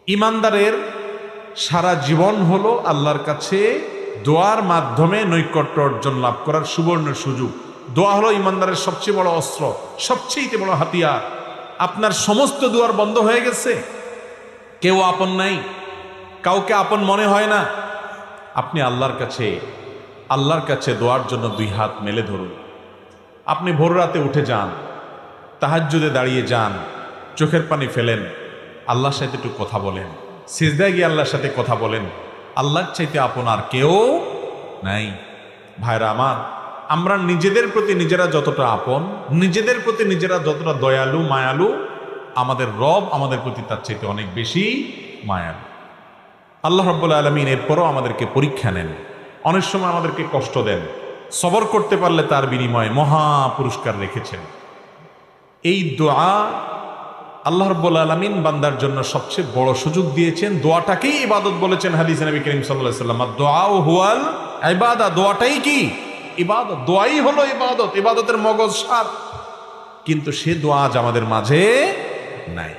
ইমানদারের সারা জীবন হলো আল্লাহর কাছে দোয়ার মাধ্যমে নৈকট্য অর্জন লাভ করার সুবর্ণ সুযোগ। দোয়া হলো ইমানদারের সবচেয়ে বড় অস্ত্র, সবচেয়ে বড় হাতিয়ার। আপনার সমস্ত দুয়ার বন্ধ হয়ে গেছে, কেউ আপন নাই, কাউকে আপন মনে হয় না, আপনি আল্লাহর কাছে দোয়ার জন্য দুই হাত মেলে ধরুন। আপনি ভোর রাতে উঠে যান, তাহাজ্জুদে দাঁড়িয়ে যান, চোখের পানি ফেলেন, আল্লাহর সাথে একটু কথা বলেন, সিজদায় গিয়ে আল্লাহর সাথে কথা বলেন। আল্লাহর চাইতে আপন আর কেউ নাই। ভাইরা আমার, আমরা নিজেদের প্রতি নিজেরা যতটা আপন, নিজেদের প্রতি নিজেরা যতটা দয়ালু মায়ালু, আমাদের রব আমাদের প্রতি তার চাইতে অনেক বেশি মায়ালু। আল্লাহ রাব্বুল আলামিন এরপরও আমাদেরকে পরীক্ষা নেন, অনেক সময় আমাদেরকে কষ্ট দেন। সবর করতে পারলে তার বিনিময়ে মহা পুরস্কার রেখেছেন। এই দোয়া আল্লাহ রাব্বুল আলামিন বান্দার জন্য সবচেয়ে বড় সুযোগ দিয়েছেন। দোয়াটাকেই ইবাদত বলেছেন হাদিসে নবী করিম সাল্লাল্লাহু আলাইহি ওয়াসাল্লাম, দোয়া হুয়াল ইবাদা, দোয়াটাই কি ইবাদত, দোয়াই হলো ইবাদত, ইবাদতের মগজ সার। কিন্তু সে দোয়া আজ আমাদের মাঝে নাই।